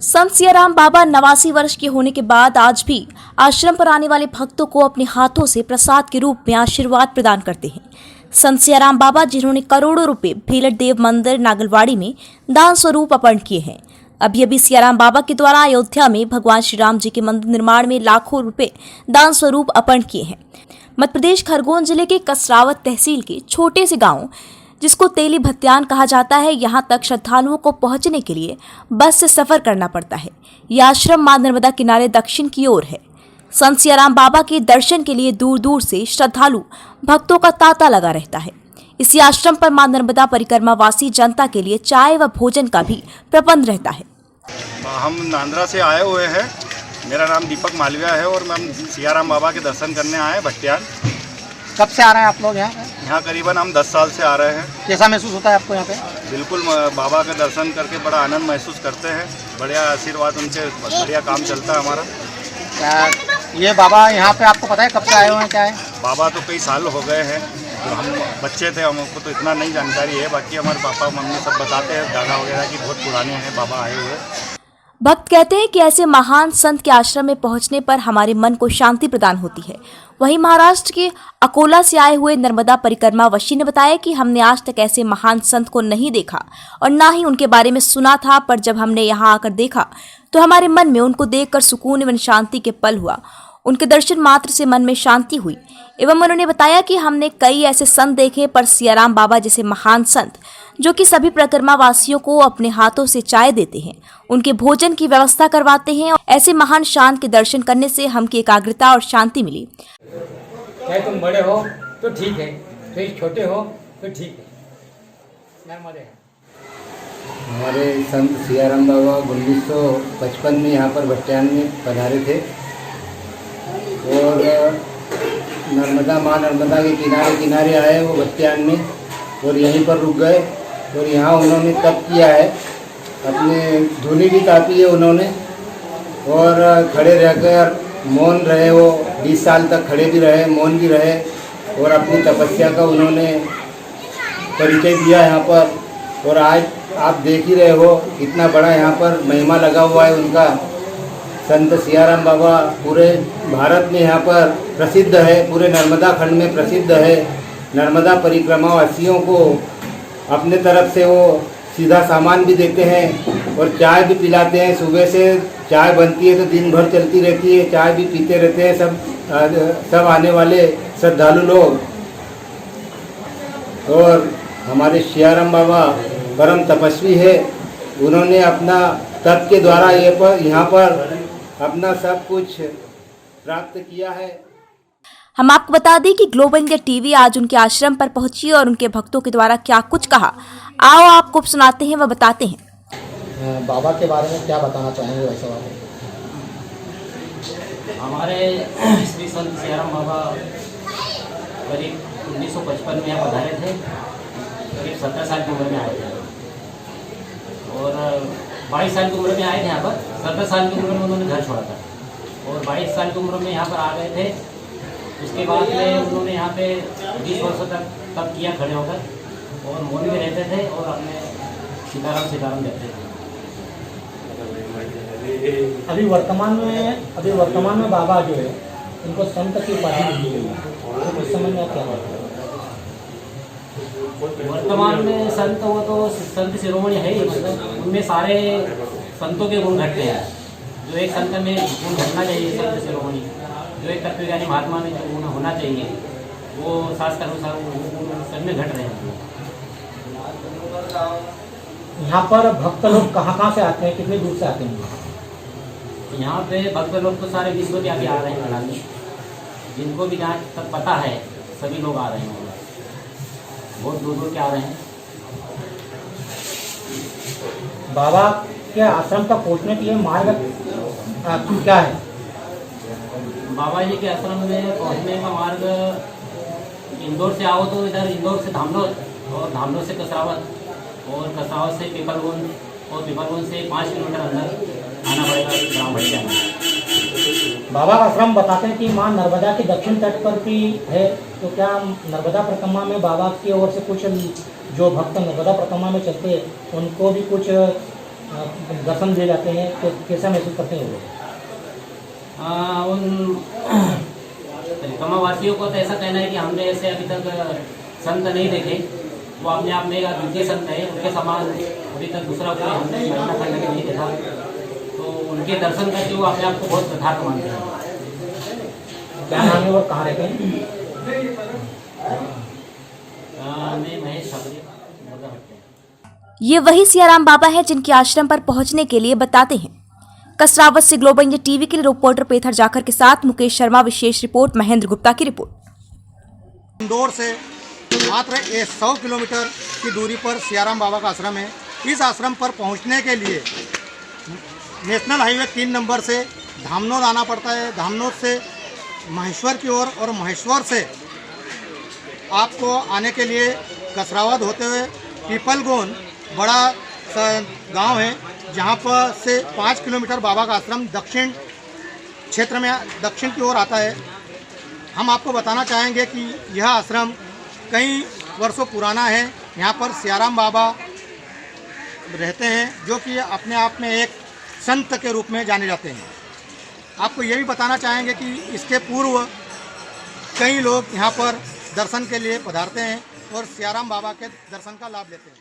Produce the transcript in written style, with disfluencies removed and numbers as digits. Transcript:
संत सियाराम बाबा 89 वर्ष के होने के बाद आज भी आश्रम पर आने वाले भक्तों को अपने हाथों से प्रसाद के रूप में आशीर्वाद प्रदान करते हैं। संत सियाराम बाबा जिन्होंने करोड़ों रुपए भेलट देव मंदिर नागलवाड़ी में दान स्वरूप अर्पण किए हैं। अभी सियाराम बाबा के द्वारा अयोध्या में भगवान श्री राम जी के मंदिर निर्माण में लाखों रुपए दान स्वरूप अर्पण किए हैं। मध्य प्रदेश खरगोन जिले के कसरावत तहसील के छोटे से गांव जिसको तेली भत्यान कहा जाता है, यहाँ तक श्रद्धालुओं को पहुंचने के लिए बस से सफर करना पड़ता है। यह आश्रम मां नर्मदा किनारे दक्षिण की ओर है। संत सियाराम बाबा के दर्शन के लिए दूर दूर से श्रद्धालु भक्तों का तांता लगा रहता है। इसी आश्रम पर मां नर्मदा परिक्रमा वासी जनता के लिए चाय व भोजन का भी प्रबंध रहता है। हम नांद्रा से आए हुए हैं। मेरा नाम दीपक मालविया है और हम सियाराम बाबा के दर्शन करने आए भट्टियान। कब से आ रहे हैं आप लोग यहाँ पे? यहाँ करीबन हम 10 साल से आ रहे हैं। कैसा महसूस होता है आपको यहाँ पे? बिल्कुल बाबा का दर्शन करके बड़ा आनंद महसूस करते हैं। बढ़िया आशीर्वाद उनके, बढ़िया काम चलता है हमारा। क्या ये बाबा यहाँ पे आपको पता है कब से आए हुए हैं? क्या है बाबा तो कई साल हो गए हैं। तो हम बच्चे थे, हमको तो इतना नहीं जानकारी है। बाकी हमारे पापा मम्मी सब बताते हैं, दादा वगैरह की बहुत पुराने हैं बाबा आए हुए। भक्त कहते हैं कि ऐसे महान संत के आश्रम में पहुंचने पर हमारे मन को शांति प्रदान होती है। वहीं महाराष्ट्र के अकोला से आए हुए नर्मदा परिक्रमा वशी ने बताया कि हमने आज तक ऐसे महान संत को नहीं देखा और ना ही उनके बारे में सुना था, पर जब हमने यहाँ आकर देखा तो हमारे मन में उनको देखकर सुकून एवं शांति के पल हुआ। उनके दर्शन मात्र से मन में शांति हुई। एवं उन्होंने बताया कि हमने कई ऐसे संत देखे, पर सियाराम बाबा जैसे महान संत जो कि सभी परिक्रमा वासियों को अपने हाथों से चाय देते हैं, उनके भोजन की व्यवस्था करवाते हैं। ऐसे महान शांत के दर्शन करने से हमकी एकाग्रता और शांति मिली। चाहे तुम बड़े हो तो ठीक है, चाहे छोटे हो तो ठीक है। नर्मदे हमारे संत सियाराम बाबा 1955 में यहाँ पर भट्टियान में पधारे थे और नर्मदा माँ नर्मदा के किनारे किनारे आए वो भट्टियान में और यहीं पर रुक गए और यहाँ उन्होंने तप किया है। अपने धूनी भी तापी है उन्होंने और खड़े रहकर मौन रहे। वो 20 साल तक खड़े भी रहे, मौन भी रहे और अपनी तपस्या का उन्होंने परिचय दिया यहाँ पर। और आज आप देख ही रहे हो इतना बड़ा यहाँ पर महिमा लगा हुआ है उनका। संत सियाराम बाबा पूरे भारत में यहाँ पर प्रसिद्ध है, पूरे नर्मदा खंड में प्रसिद्ध है। नर्मदा परिक्रमा वासियों को अपने तरफ से वो सीधा सामान भी देते हैं और चाय भी पिलाते हैं। सुबह से चाय बनती है तो दिन भर चलती रहती है, चाय भी पीते रहते हैं सब आने वाले श्रद्धालु लोग। और हमारे सियाराम बाबा परम तपस्वी है। उन्होंने अपना तप के द्वारा यहाँ पर अपना सब कुछ प्राप्त किया है। हम आपको बता दें कि ग्लोबल इंडिया टीवी आज उनके आश्रम पर पहुंची और उनके भक्तों के द्वारा क्या कुछ कहा, आओ आपको सुनाते हैं व बताते हैं। बाबा के बारे में क्या बताना चाहेंगे? वैसे बात हमारे श्री संत सियाराम बाबा करीब 1955 में यहाँ पधारे थे। करीब 17 साल की उम्र में आए थे और 22 साल की उम्र में आए थे यहाँ पर। 17 साल की उम्र में उन्होंने घर छोड़ा था और 22 साल की उम्र में यहाँ पर आ गए थे। उसके बाद में उन्होंने यहाँ पे 20 वर्षों तक तप किया खड़े होकर और मौन में रहते थे और अपने सीताराम सीताराम कहते थे। अभी वर्तमान में बाबा जो है उनको संत की उपाधि दी गई है, तो उस समय में क्या बात है? वर्तमान में संत वो तो संत शिरोमणि है ही, मतलब उनमें सारे संतों के गुण घटते हैं। जो एक संत में गुण घटना चाहिए, संत शिरोमणि जो एक तत्वज्ञानी महात्मा में जो गुण होना चाहिए वो शास्त्र अनुसार वो गुण सब में घट रहे हैं। यहाँ पर भक्त लोग कहाँ से आते हैं, कितनी दूर से आते हैं? यहाँ पे भक्त लोग तो सारे विश्व के आगे आ रहे हैं लड़ाने। जिनको भी जहाँ तक पता है सभी लोग आ रहे हैं, बहुत दूर दूर के आ रहे हैं। बाबा के आश्रम तक पहुँचने के लिए मार्ग क्या है? बाबा जी के आश्रम में पहुँचने का मार्ग इंदौर से आओ तो इधर इंदौर से धामलोद और धामलोद से कसरावत और कसरावत से पीपलगुंज और पीपलगुंज से 5 किलोमीटर अंदर आना पड़ेगा ग्राम भट्टियान में। बाबा का आश्रम बताते हैं कि माँ नर्मदा के दक्षिण तट पर भी है, तो क्या नर्मदा परिक्रमा में बाबा की ओर से कुछ जो भक्त नर्मदा परिक्रमा में चलते हैं उनको भी कुछ दर्शन दिए जाते हैं तो कैसा महसूस करते हैं वो लोग? उन परिक्रमा वासियों को तो ऐसा कहना है कि हमने ऐसे अभी तक संत नहीं देखे। वो अपने आप में एक द्वितीय संत है, उनके समान अभी तक दूसरा कोई हमने महिमा करने के नहीं देखा। तो उनके दर्शन करके वो अपने आप को बहुत यथार्थ मानते हैं। क्या नाम है और कहाँ रहते हैं? मैं महेश ठाकुर मुर्गा भट्टे। ये वही सियाराम बाबा हैं जिनके आश्रम पर पहुंचने के लिए बताते हैं। कसरावत से ग्लोबल इंडिया टीवी के लिए रिपोर्टर पेथर जाखर के साथ मुकेश शर्मा। विशेष रिपोर्ट महेंद्र गुप्ता की रिपोर्ट। इंदौर से मात्र 100 किलोमीटर की दूरी पर सियाराम बाबा का आश्रम है। इस आश्रम पर पहुंचने के लिए नेशनल हाईवे 3 नंबर से धामनोद आना पड़ता है। धामनोद से महेश्वर की ओर और महेश्वर से आपको आने के लिए कसरावत होते हुए पीपलगोन बड़ा गांव है, जहां पर से 5 किलोमीटर बाबा का आश्रम दक्षिण क्षेत्र में दक्षिण की ओर आता है। हम आपको बताना चाहेंगे कि यह आश्रम कई वर्षों पुराना है। यहाँ पर सियाराम बाबा रहते हैं, जो कि अपने आप में एक संत के रूप में जाने जाते हैं। आपको ये भी बताना चाहेंगे कि इसके पूर्व कई लोग यहाँ पर दर्शन के लिए पधारते हैं और सियाराम बाबा के दर्शन का लाभ लेते हैं।